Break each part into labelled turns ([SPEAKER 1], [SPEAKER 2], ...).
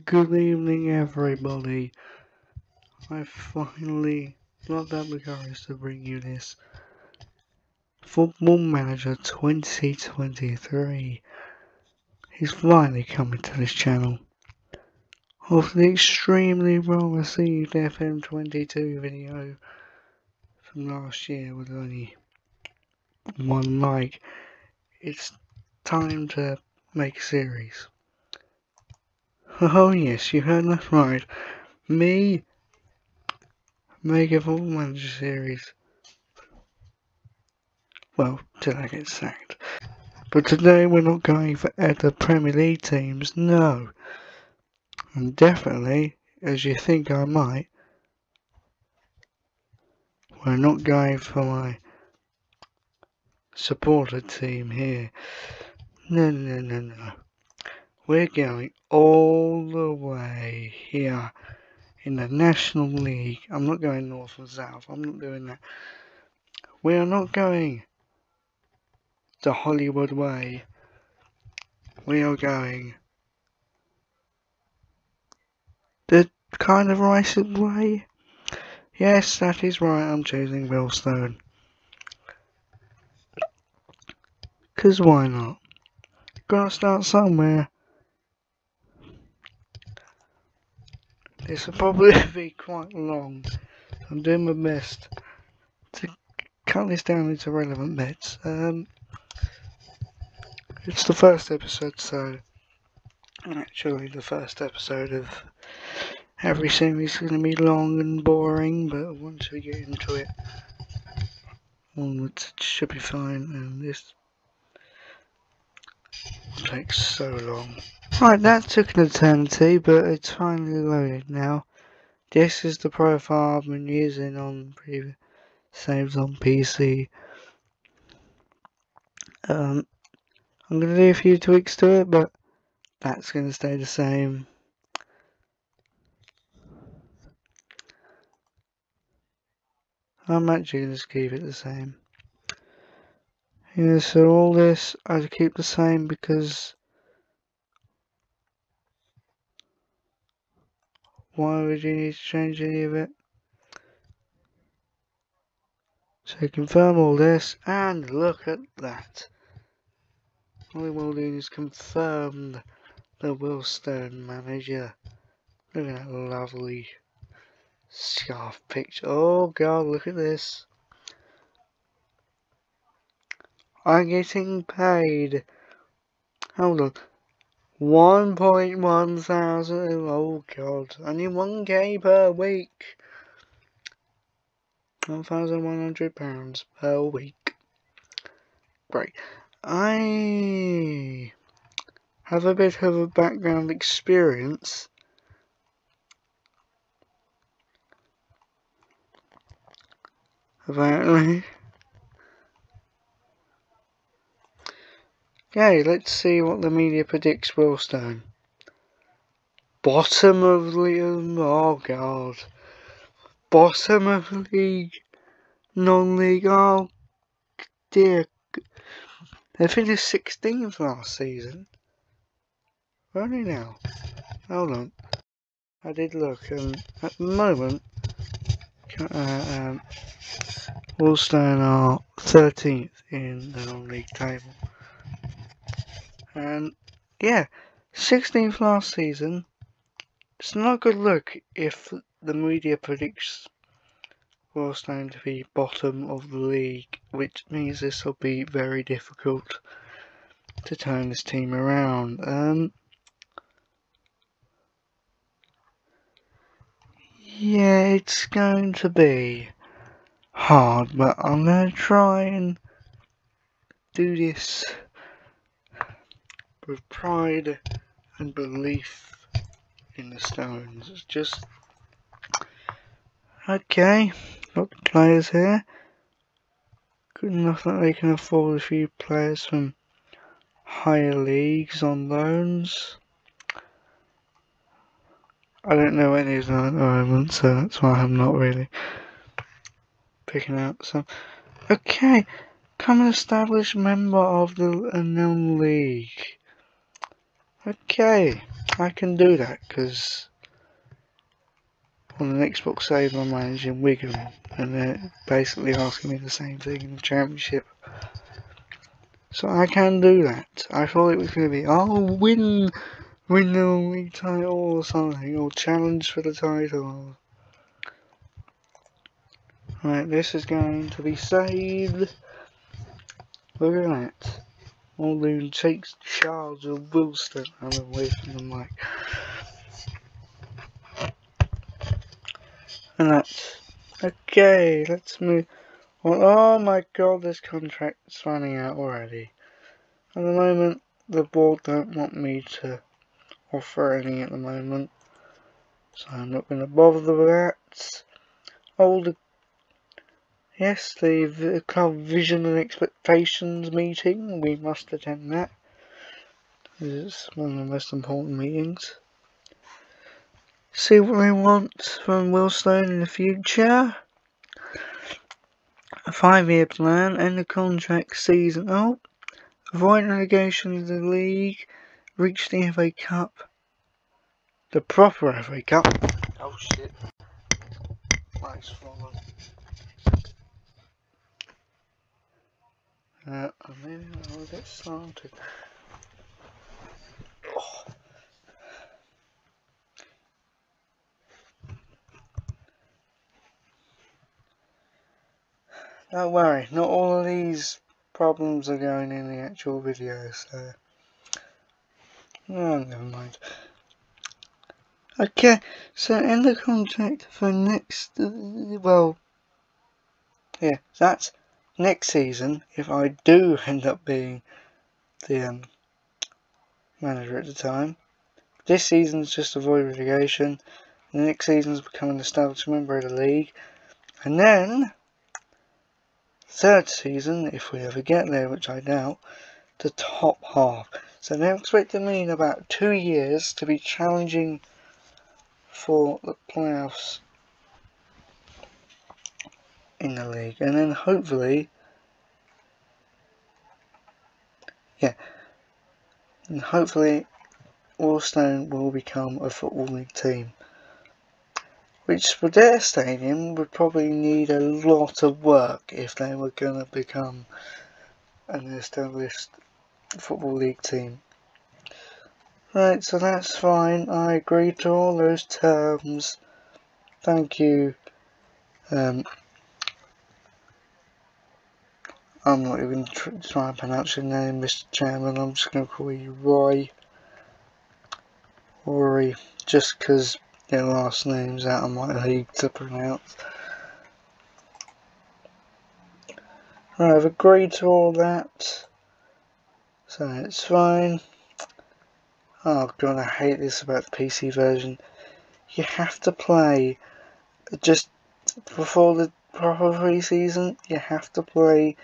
[SPEAKER 1] Good evening, everybody. I finally got that courage to bring you this Football Manager 2023. He's finally coming to this channel. After the extremely well received FM22 video from last year with only one like, it's time to make a series. Oh yes, you heard that right. Me make a Football Manager series. Well, till I get sacked. But today we're not going for the Premier League teams, no. And definitely, as you think I might, we're not going for my supporter team here. No. We're going all the way here in the National League. I'm not going north and south. I'm not doing that. We are not going the Hollywood way. We are going the kind of racist way. Yes, that is right. I'm choosing Wealdstone. 'Cause why not? Gotta start somewhere. This will probably be quite long. I'm doing my best to cut this down into relevant bits. It's the first episode, so actually the first episode of every series is going to be long and boring, but once we get into it, onwards, it should be fine, and this will take so long. Right, that took an eternity, but it's finally loaded now. This is the profile I've been using on previous saves on PC. I'm going to do a few tweaks to it, but that's going to stay the same. I'm actually going to just keep it the same. Yeah, so all this I keep the same because why would you need to change any of it? So confirm all this, and look at that. All we will do is confirm the Wealdstone manager. Look at that lovely scarf picture. Oh god, look at this. I'm getting paid. Hold on. 1.1 thousand. Oh god. Only 1k per week. £1,100 per week. Great. I have a bit of a background experience. Apparently. Okay, let's see what the media predicts Wealdstone. Bottom of league. Oh god. Bottom of league. Non-league. Oh dear. They finished 16th last season. Where are they now? Hold on. I did look, and at the moment, Wealdstone are 13th in the non-league table. And yeah, 16th last season. It's not a good look if the media predicts Wealdstone to be bottom of the league, which means this will be very difficult to turn this team around. Yeah, it's going to be hard, but I'm going to try and do this with pride and belief in the Stones. It's just okay. Got the players here. Good enough that they can afford a few players from higher leagues on loans. I don't know any of them at the moment, so that's why I'm not really picking out some. Okay, become an established member of the known league. Okay, I can do that because on the Xbox save I'm managing Wigan, and they're basically asking me the same thing in the Championship. So I can do that. I thought it was going to be, oh, win the league title or something, or challenge for the title. Right, this is going to be saved. Look at that. All the takes charge of Wealdstone. I'm away from the mic. And that's okay. Let's move on. Oh my god, this contract's running out already. At the moment, the board don't want me to offer any at the moment, so I'm not going to bother with that. Yes, the club vision and expectations meeting. We must attend that. It's one of the most important meetings. See what they want from Wealdstone in the future. A 5-year plan, end the contract season. Oh, avoid relegation of the league, reach the FA Cup. The proper FA Cup. Oh shit. Nice follow. Maybe I'll get started. Oh. Don't worry, not all of these problems are going in the actual video, so oh, never mind. Okay, so end the contract for next, well, yeah, that's next season, if I do end up being the manager at the time. This season's just avoid relegation, the next season's become an established member of the league, and then third season, if we ever get there, which I doubt, the top half. So they're expecting me in about 2 years to be challenging for the playoffs in the league, and then hopefully, Wealdstone will become a Football League team, which for their stadium would probably need a lot of work if they were going to become an established Football League team. Right, so that's fine. I agree to all those terms. Thank you. I'm not even trying to pronounce your name, Mr. Chairman. I'm just going to call you Roy. Just because your last name's out of my league to pronounce. Right, I've agreed to all that, so it's fine. Oh god, I hate this about the PC version. You have to play, just before the proper pre-season, you have to play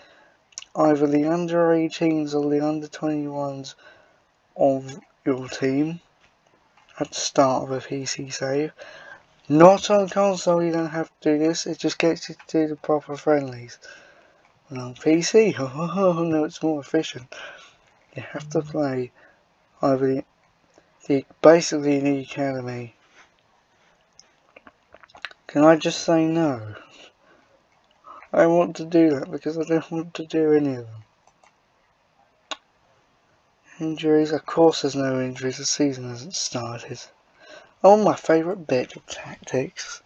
[SPEAKER 1] either the under 18s or the under 21s of your team at the start of a PC save. Not on console, you don't have to do this, it just gets you to do the proper friendlies. And on PC, oh no, it's more efficient. You have to play either basically the academy. Can I just say no? I want to do that because I don't want to do any of them. Injuries, of course there's no injuries, the season hasn't started. Oh, my favourite bit of tactics.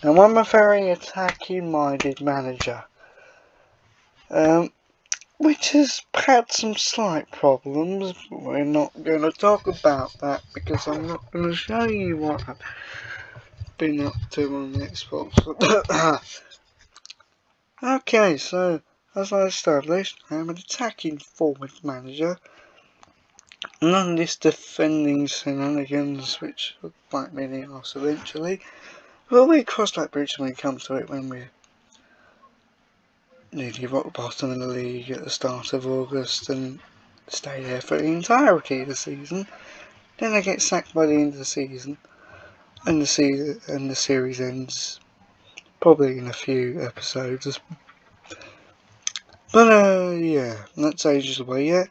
[SPEAKER 1] Now I'm a very attacking minded manager, which has had some slight problems, but we're not going to talk about that because I'm not going to show you what I've been up to on the Xbox. Okay, so as I established, I'm an attacking forward manager. None of this defending shenanigans, which will bite me in the arse eventually. But we cross that bridge when we come to it, when we're nearly rock bottom in the league at the start of August and stay there for the entirety of the season. Then I get sacked by the end of the season, and the series ends probably in a few episodes. But yeah, that's ages away yet.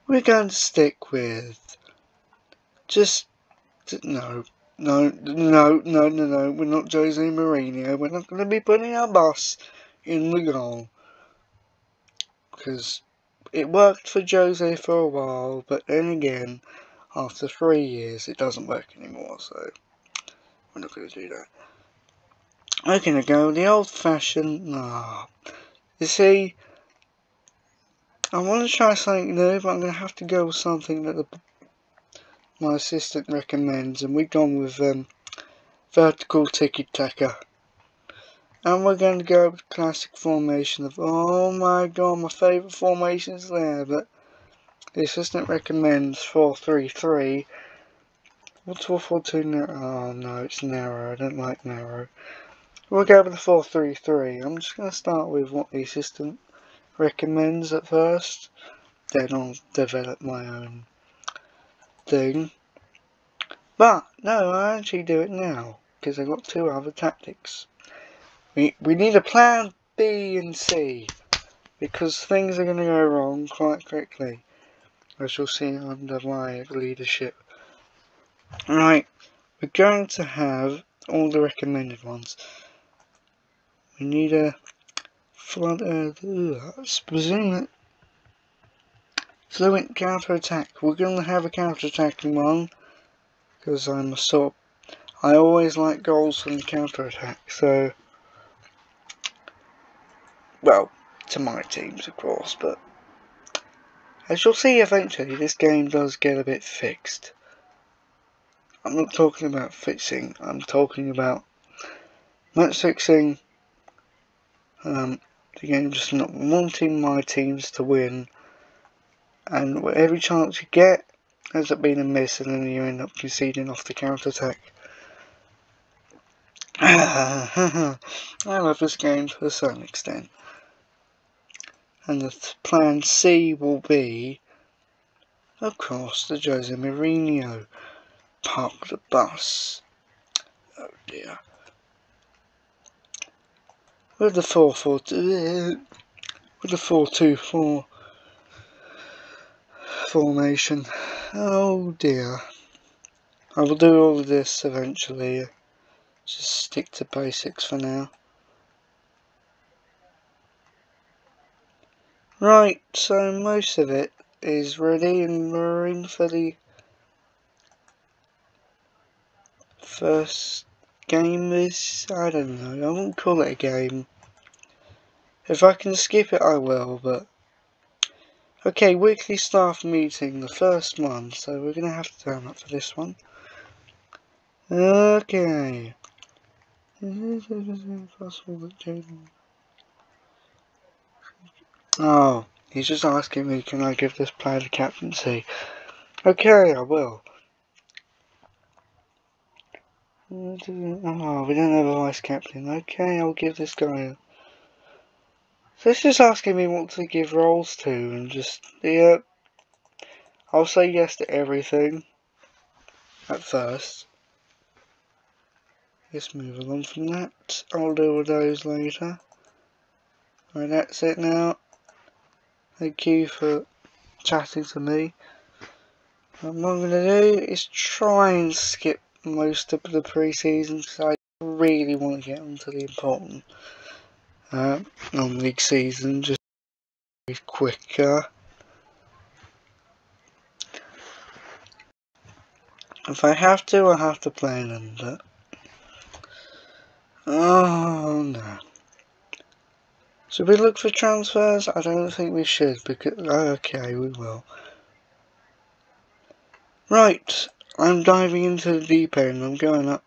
[SPEAKER 1] We're going to stick with Just no. No, we're not Jose Mourinho. We're not going to be putting our boss in the goal. Because it worked for Jose for a while, but then again, after 3 years, it doesn't work anymore, so we're not going to do that. We're going to go the old-fashioned... You see, I want to try something new, but I'm going to have to go with something that my assistant recommends, and we've gone with vertical tiki-taka. And we're going to go with the classic formation of, oh my god, my favourite formation is there, but the assistant recommends 4-3-3. What's 4-4-2 narrow? Oh no, it's narrow, I don't like narrow. We'll go with the 4-3-3. I'm just going to start with what the assistant recommends at first, then I'll develop my own thing. But no, I actually do it now because I've got 2 other tactics. We need a plan B and C because things are going to go wrong quite quickly, as you'll see under my leadership. Right, we're going to have all the recommended ones. We need a fluent counter-attack. We're going to have a counter-attacking one because I always like goals from the counter-attack, so, well, to my teams of course, but as you'll see eventually this game does get a bit fixed. I'm not talking about fixing, I'm talking about match fixing, the game just not wanting my teams to win, and every chance you get ends up being a miss, and then you end up conceding off the counter-attack. I love this game to a certain extent. And the plan C will be, of course, the Jose Mourinho. Park the bus. Oh dear. With the 4-2-4 formation. Oh dear. I will do all of this eventually. Just stick to basics for now. Right, so most of it is ready and we're in for the first game. I don't know, I won't call it a game. If I can skip it I will, but okay, weekly staff meeting, the first one, so we're going to have to turn up for this one. Okay. Oh, he's just asking me, can I give this player the captaincy? Okay, I will. Oh, we don't have a vice captain. Okay, I'll give this guy a... So it's just asking me what to give roles to, and just, yeah, I'll say yes to everything at first. Let's move along from that. I'll deal with those later. Right, that's it now. Thank you for chatting to me. What I'm going to do is try and skip most of the pre-season because I really want to get onto the important non-league season just be quicker. If I have to, I have to play them, but oh no. Should we look for transfers? I don't think we should, because okay, we will. Right, I'm diving into the deep end. I'm going up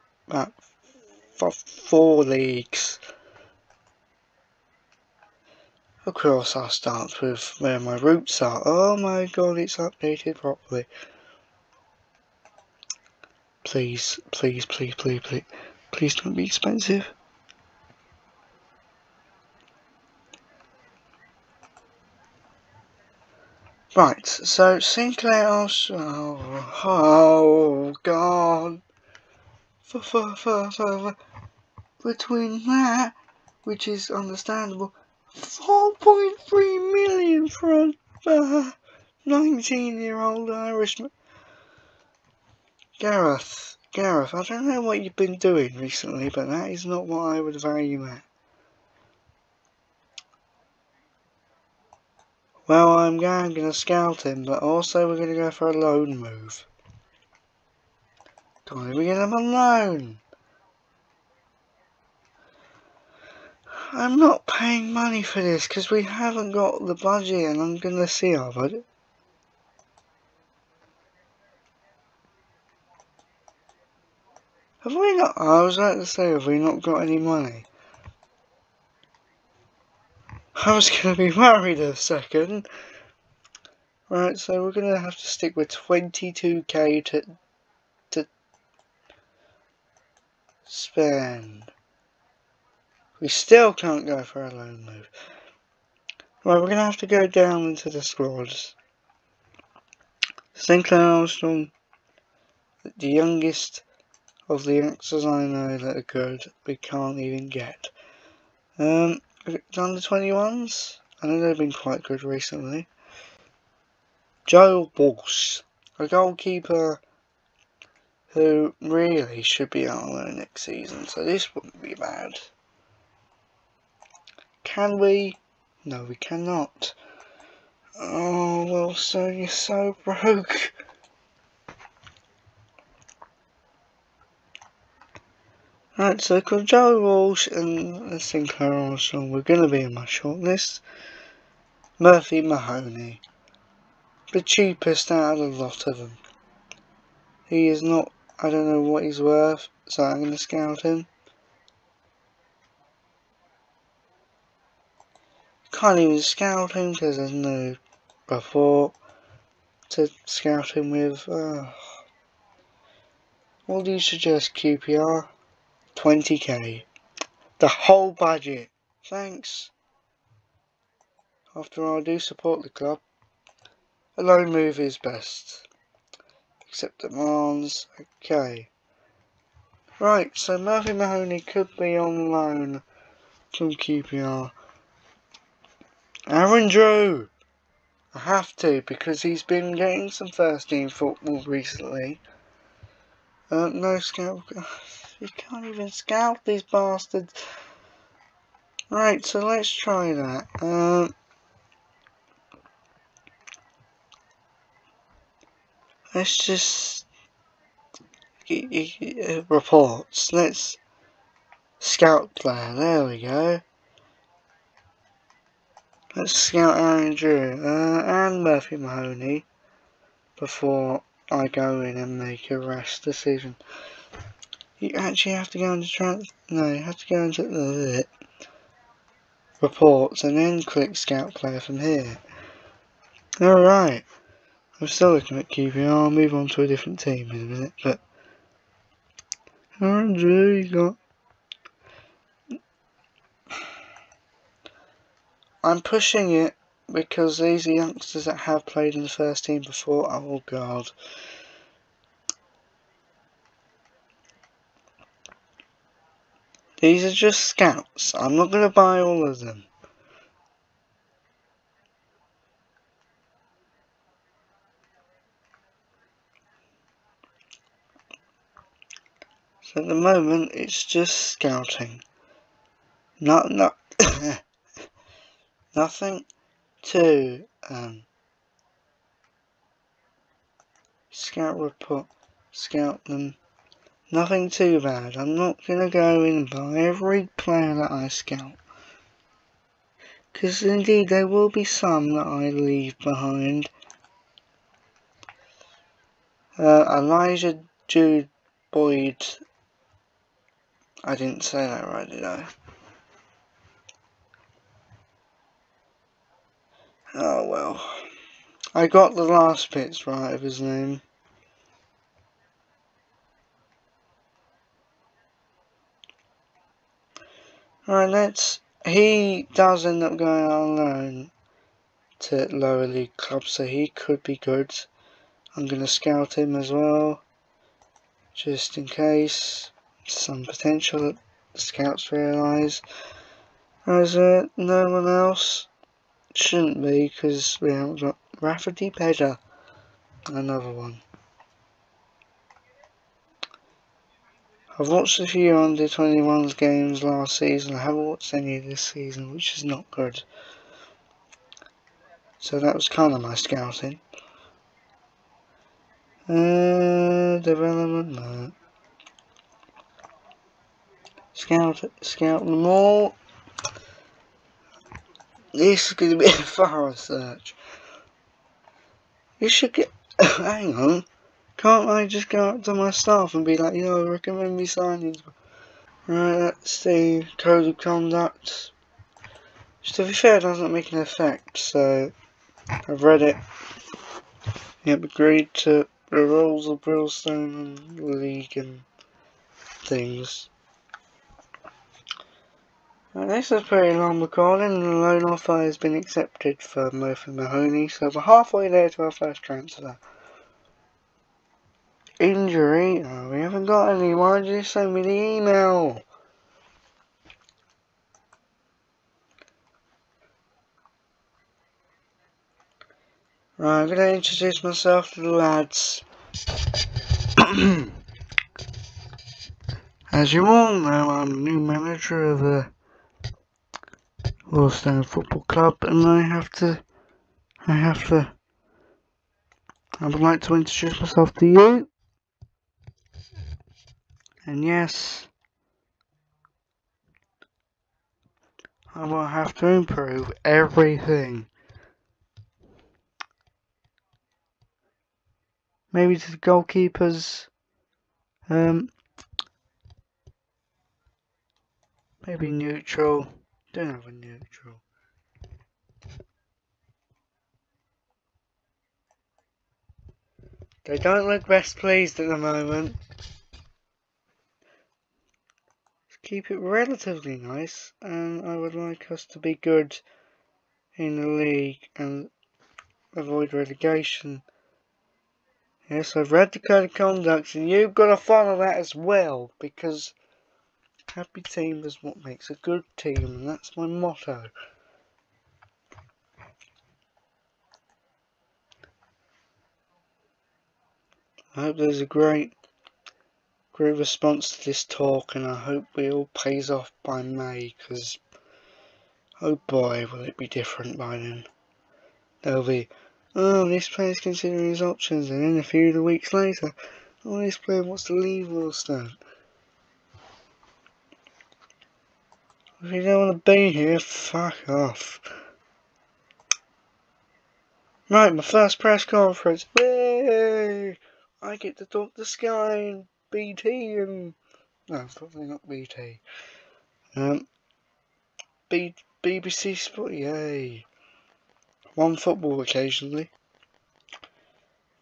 [SPEAKER 1] for 4 leagues. Of course, I'll start with where my roots are. Oh my god, it's updated properly. Please, please, please, please, please. Please don't be expensive. Right, so Sinclair, oh god. Between that, which is understandable, 4.3 million for a 19-year-old Irishman. Gareth, I don't know what you've been doing recently, but that is not what I would value at. Well, I'm going to scout him, but also we're going to go for a loan move. Can't even get him on loan. I'm not paying money for this because we haven't got the budget, and I'm going to see our budget. Have we not? I was about to say, have we not got any money? I was going to be worried a second. Right, so we're going to have to stick with 22k to spend. We still can't go for a loan move. Right, we're going to have to go down into the squads. Sinclair Armstrong, the youngest of the actors I know that are good, we can't even get. Under 21s? I know they've been quite good recently. Joe Walsh, a goalkeeper who really should be out on loan next season, so this wouldn't be bad. Can we? No, we cannot. Oh, Wealdstone, you're so broke. Right, so called Joe Walsh and Sinclair Armstrong, we're going to be in my shortlist. Murphy Mahoney, the cheapest out of the lot of them. He is not, I don't know what he's worth, so I'm going to scout him. Can't even scout him because there's no report to scout him with. What do you suggest, QPR? 20k. The whole budget. Thanks. After all, I do support the club. A loan move is best. Accept demands. Okay. Right, so Murphy Mahoney could be on loan from QPR. Aaron Drew! I have to, because he's been getting some first team football recently. No scout. You can't even scout these bastards. Right, so let's try that. Let's just reports. Let's scout player. There we go. Let's scout Aaron Drew and Murphy Mahoney before I go in and make a rash decision. You actually have to go into no, you have to go into the reports and then click scout player from here. Alright. I'm still looking at QPR. I'll move on to a different team in a minute, but Aaron Drew, you got. I'm pushing it because these are youngsters that have played in the first team before. Oh god. These are just scouts. I'm not going to buy all of them. So at the moment, it's just scouting. Nothing to scout report, scout them. Nothing too bad. I'm not going to go in and buy every player that I scout. Because indeed there will be some that I leave behind. Elijah Jude Boyd. I didn't say that right, did I? Oh well. I got the last bits right of his name. Right, he does end up going on loan to lower league clubs, so he could be good. I'm going to scout him as well, just in case some potential that the scouts realise. Is there no one else? Shouldn't be, because we haven't got Rafferty Pedder, another one. I've watched a few under-21s games last season. I haven't watched any this season, which is not good. So that was kind of my scouting. Development, no. Scout them all. This is going to be a thorough search. You should get... hang on. Can't I just go up to my staff and be like, yo, recommend me signings? Right, let's see. Code of conduct. Which, to be fair, doesn't make an effect, so... I've read it. Yep, agreed to the rules of Wealdstone and League and things. Right, this is a pretty long recording, and the loan offer has been accepted for Murphy Mahoney, so we're halfway there to our first transfer. Injury? Oh, we haven't got any. Why did you send me the email? Right, I'm going to introduce myself to the lads. As you all know, I'm the new manager of the Wealdstone Football Club, and I would like to introduce myself to you. And yes, I will have to improve everything. Maybe to the goalkeepers, maybe neutral. Don't have a neutral. They don't look best pleased at the moment. Keep it relatively nice, and I would like us to be good in the league and avoid relegation. Yes, I've read the code of conduct, and you've got to follow that as well, because happy team is what makes a good team, and that's my motto. I hope there's a great response to this talk, and I hope it all pays off by May, because oh boy, will it be different by then. There'll be, oh, this player's considering his options, and then a few weeks later, oh, this player wants to leave Wealdstone. If you don't want to be here, fuck off. Right, my first press conference. Yay! I get to talk to Sky and BT and... no, probably not BT. BBC Sport, yay. One football occasionally.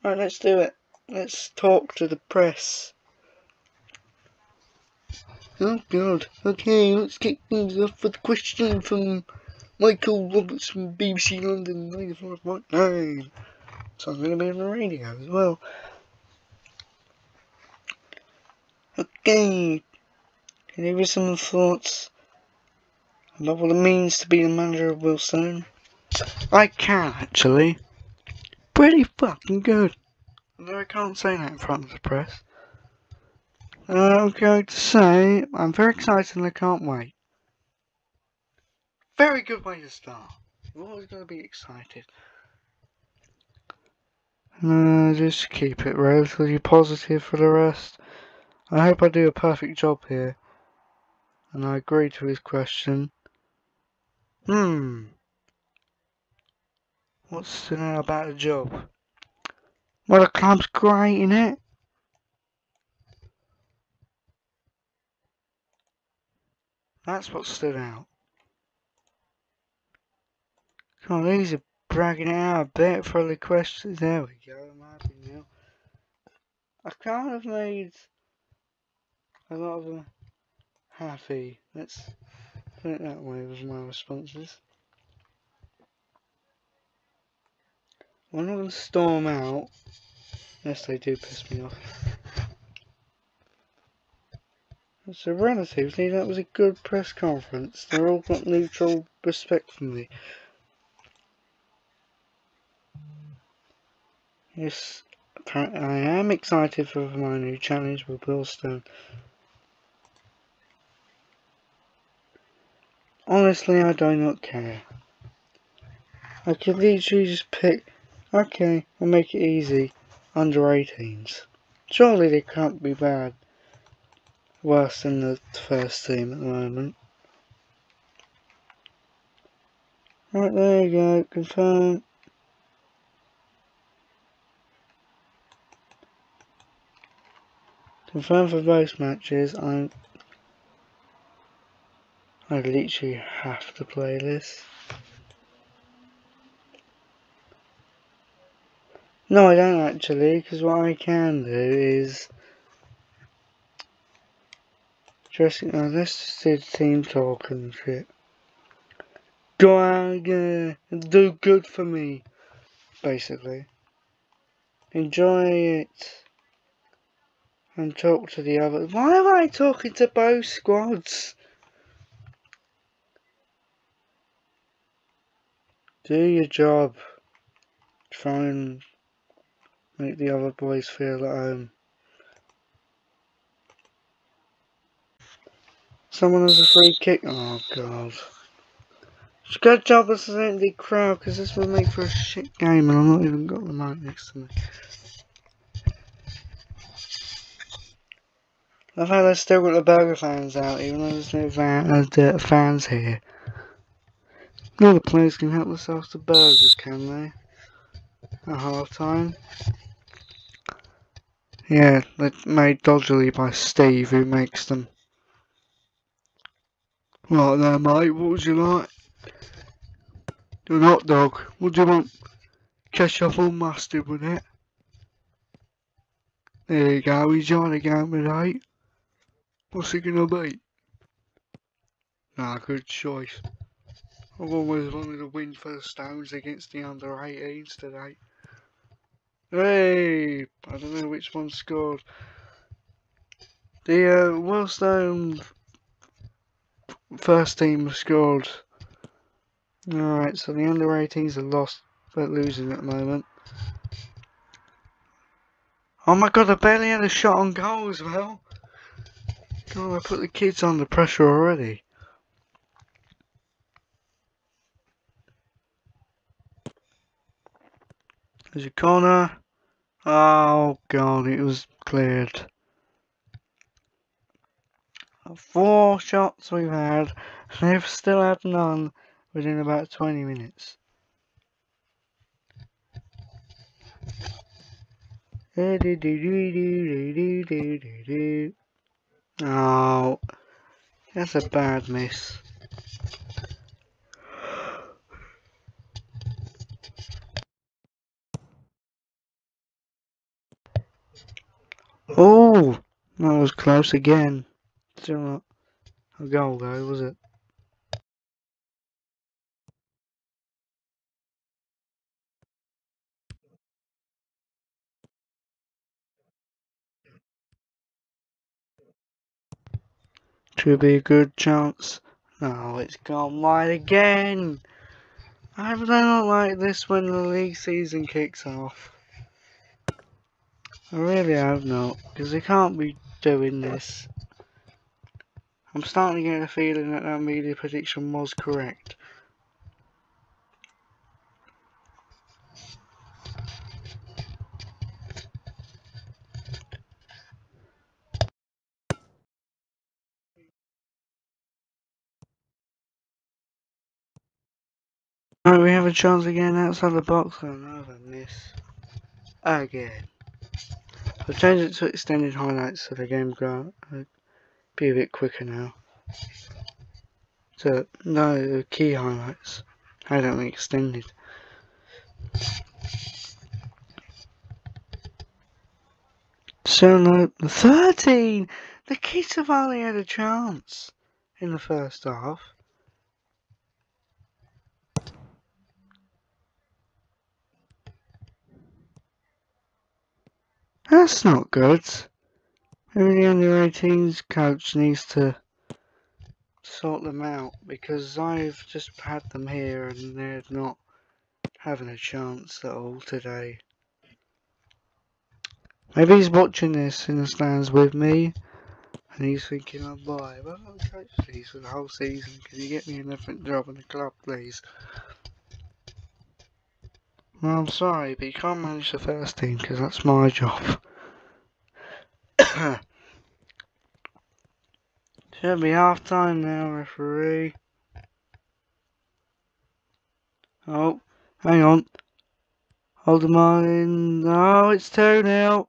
[SPEAKER 1] Right, let's do it. Let's talk to the press. Oh god. Okay, let's kick things off with a question from Michael Roberts from BBC London 95.9. So I'm going to be on the radio as well. Okay. Can you give me some thoughts about what it means to be the manager of Wealdstone? I can, actually. Pretty fucking good. Although I can't say that in front of the press. I'm going to say I'm very excited and I can't wait. Very good way to start. You're always going to be excited. Just keep it relatively positive for the rest. I hope I do a perfect job here. And I agree to his question. What's to know about the job? Well, the club's great, innit? That's what stood out. Come on, these are bragging it out a bit for the questions. There we go, I'm happy now. I kind of made a lot of them happy. Let's put it that way with my responses. I'm not going to storm out, unless they do piss me off. So relatively, that was a good press conference. They're all got neutral respect for me. Yes, I am excited for my new challenge with Wealdstone. Honestly, I do not care. I could literally just pick, okay, we'll make it easy, under 18s. Surely they can't be bad. Worse than the first team at the moment. Right, there you go, confirm. Confirm for both matches. I literally have to play this. No, I don't actually, because what I can do is just let's just do the team talk and shit. Go out and do good for me, basically. Enjoy it and talk to the other. Why am I talking to both squads? Do your job. Try and make the other boys feel at home. Someone has a free kick. Oh god. It's a good job this is an empty crowd, because this will make for a shit game and I've not even got the mic next to me. I've had I still got the burger fans out, even though there's no fans here. All the players can help themselves to burgers, can they? At half time. Yeah, they're made dodgily by Steve, who makes them. Right there, mate, what would you like? An hot dog. What do you want? Ketchup or mustard with it? There you go, he's trying to go with 8. What's it gonna be? Nah, good choice. I've always wanted to win for the Stones against the under 18s today. Hey! I don't know which one scored. The Wealdstone first team scored. Alright, so the under 18s are lost, but losing at the moment. Oh my god, I barely had a shot on goal as well. God, I put the kids under pressure already. There's a corner. Oh god, it was cleared. 4 shots we've had, and they've still had none within about 20 minutes. Oh, that's a bad miss. Oh, that was close again. Still not a goal though, was it? Should be a good chance. No, it's gone wide again. I don't like this when the league season kicks off. I really hope not, because they can't be doing this. I'm starting to get a feeling that media prediction was correct. Right, we have a chance again outside the box. Another miss. Again. I've changed it to extended highlights so the game will be a bit quicker now. So, no, the key highlights. I don't think extended. So, no, 13! The kids have only had a chance in the first half. That's not good. Maybe the under 18s coach needs to sort them out, because I've just had them here and they're not having a chance at all today. Maybe he's watching this in the stands with me And he's thinking I'll buy. Well, I'll coach these for the whole season. Can you get me a different job in the club, please? Well, I'm sorry, but you can't manage the first team because that's my job. Should be half time now, referee. Oh, hang on. Hold the line. No, it's 2-0.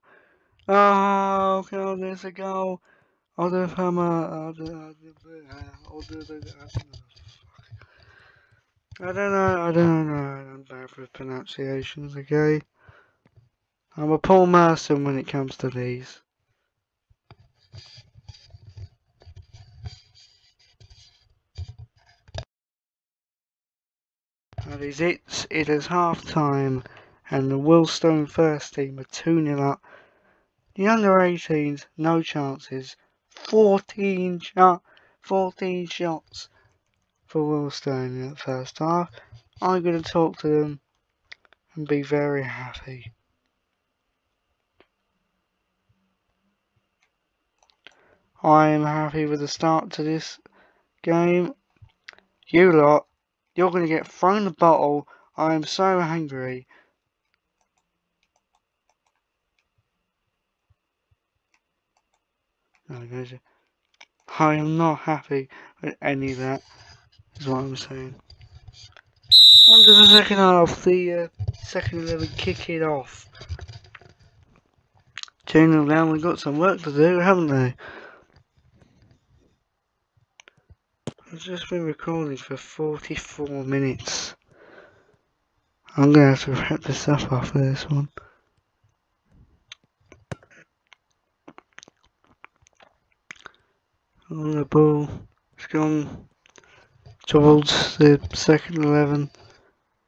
[SPEAKER 1] Oh, God, there's a goal. I'll do the hammer. I don't know. I'm bad with pronunciations, okay? I'm a Paul Merson when it comes to these. That is it. It is half time, and the Wealdstone first team are 2-0 up. The under 18s, no chances. 14 shots for Wealdstone in the first half. I'm going to talk to them and be very happy. I am happy with the start to this game. You lot, you're going to get thrown the bottle. I am so angry. I am not happy with any of that, is what I'm saying. On to the second half, the second 11 kick it off. 2-0 down, we've got some work to do, haven't they? I've just been recording for 44 minutes. I'm going to have to wrap this up after this one. On the ball, it's gone towards the second 11.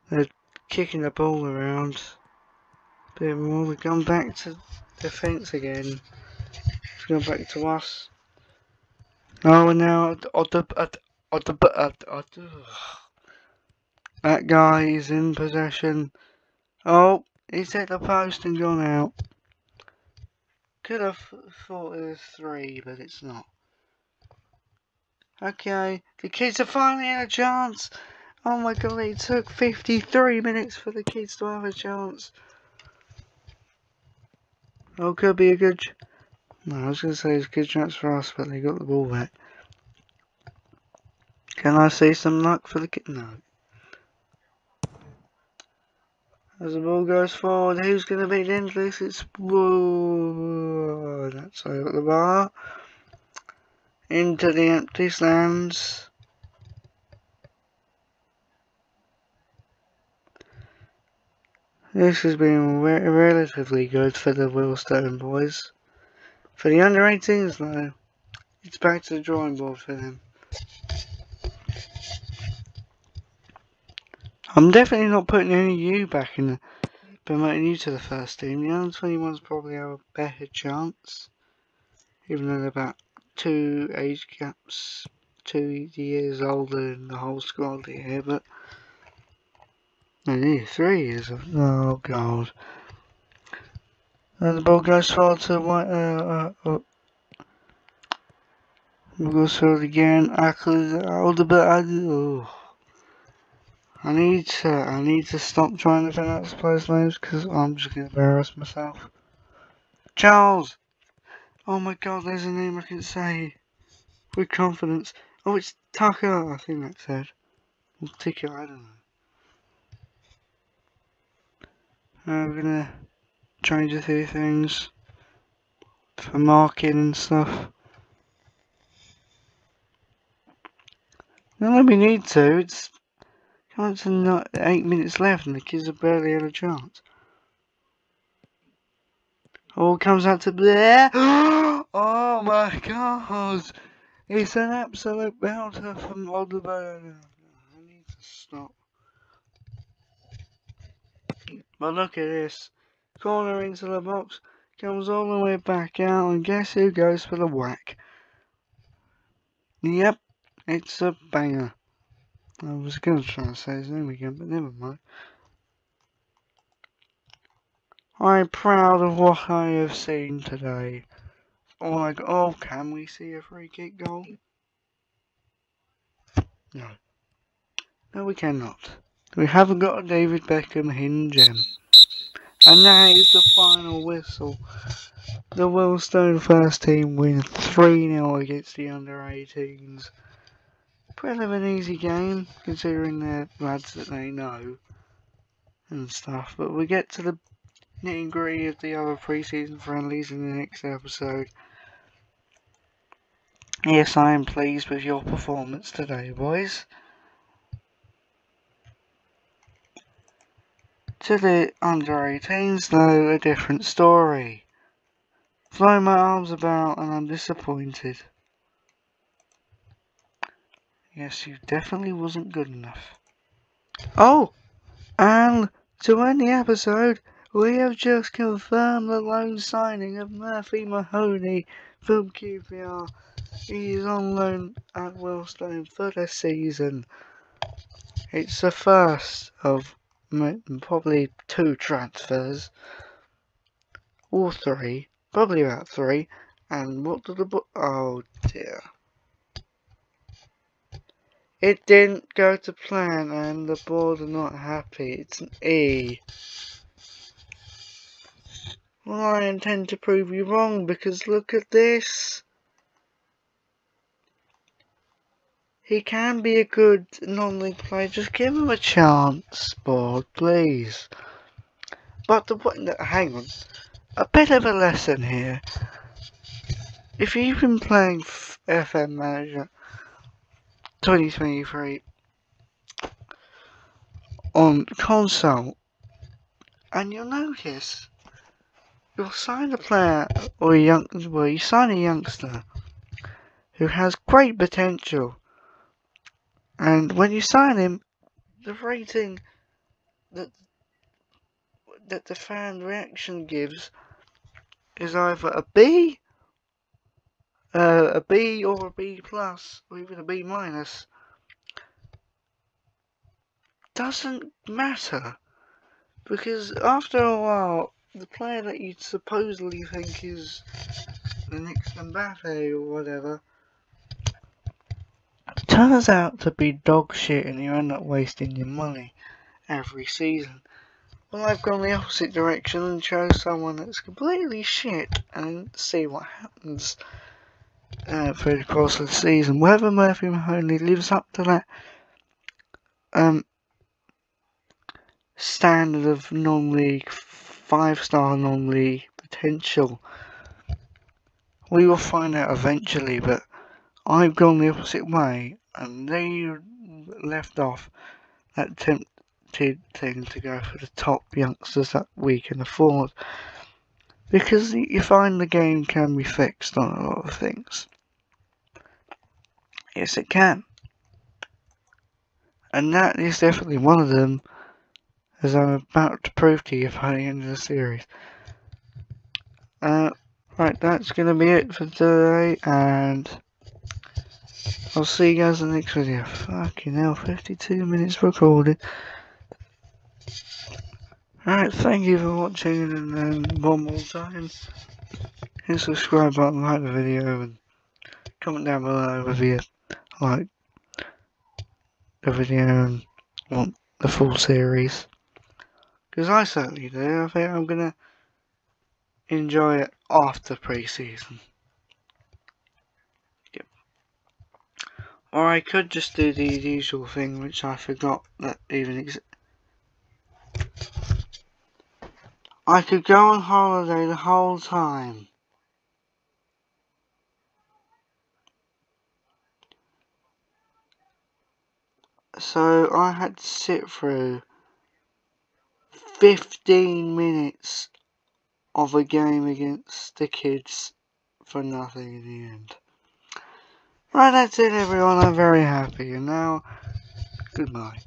[SPEAKER 1] They're kicking the ball around. Bit more, we've gone back to defence again. It's gone back to us. Oh, and now that guy is in possession. Oh, he's hit the post and gone out. Could have thought it was 3, but it's not. Okay, the kids are finally had a chance. Oh my god, it took 53 minutes for the kids to have a chance. Oh, could be a good... No, I was going to say it's a good chance for us, but they got the ball back. Can I see some luck for the kid? No. As the ball goes forward, who's going to beat into this? It's... Whoa, that's over the bar. Into the empty stands. This has been relatively good for the Wealdstone boys. For the under 18s though, it's back to the drawing board for them. I'm definitely not putting any of you back in the promoting you to the first team. The under 21s probably have a better chance. Even though they're about 2 age gaps, 2 years older than the whole squad here, but nearly 3 years of, oh god. And the ball goes forward to goes forward again. I need to stop trying to pronounce players' names because I'm just gonna embarrass myself. Charles! Oh my god, there's a name I can say with confidence. Oh, it's Tucker, I think that said. Or Ticker, I don't know. We're gonna change a few things for marking and stuff. Not when we need to, it's coming to not 8 minutes left and the kids have barely had a chance. All comes out to there. Oh my god! It's an absolute belter from Alderburn. I need to stop. But look at this. Corner into the box. Comes all the way back out and guess who goes for the whack? Yep, it's a banger. I was going to try and say his name again, but never mind. I'm proud of what I have seen today Or like, oh, can we see a free kick goal? No. No, we cannot. We haven't got a David Beckham hidden gem. And that is the final whistle. The Wealdstone first team win 3-0 against the under-18s. Pretty of an easy game, considering they're lads that they know and stuff. But we get to the nitty-gritty of the other pre-season friendlies in the next episode. Yes, I am pleased with your performance today, boys. To the under-18s, though, a different story. Throw my arms about and I'm disappointed. Yes, you definitely wasn't good enough. Oh! And to end the episode, we have just confirmed the loan signing of Murphy Mahoney from QPR. He is on loan at Wealdstone for the season. It's the first of probably 2 transfers. Or 3. Probably about 3. And what did the oh dear. It didn't go to plan and the board are not happy. It's an E. Well, I intend to prove you wrong because look at this. He can be a good non-league player. Just give him a chance, board, please. But hang on. A bit of a lesson here. If you've been playing FM Manager 2023 on console, and you'll notice you'll sign a player or you sign a youngster who has great potential, and when you sign him, the rating that the fan reaction gives is either a B or a B plus, or even a B minus. Doesn't matter, because after a while, the player that you supposedly think is the next Mbappe or whatever turns out to be dog shit, and you end up wasting your money every season. Well, I've gone the opposite direction and chose someone that's completely shit and see what happens through the course of the season. Whether Murphy Mahoney lives up to that standard of non-league, 5-star non-league potential, we will find out eventually, but I've gone the opposite way and they left off that tempted thing to go for the top youngsters that we can afford, because you find the game can be fixed on a lot of things. Yes, it can, and that is definitely one of them, as I'm about to prove to you by the end of the series. Right, that's going to be it for today, and I'll see you guys in the next video. Fucking hell, 52 minutes recorded. Alright, thank you for watching, and then one more time, hit the subscribe button, like the video, and comment down below if you like the video and want the full series. Because I certainly do. I think I'm going to enjoy it after pre-season. Yep. Or I could just do the usual thing, which I forgot that even exists. I could go on holiday the whole time. So I had to sit through 15 minutes of a game against the kids for nothing in the end. Right, that's it everyone, I'm very happy, and now, goodbye.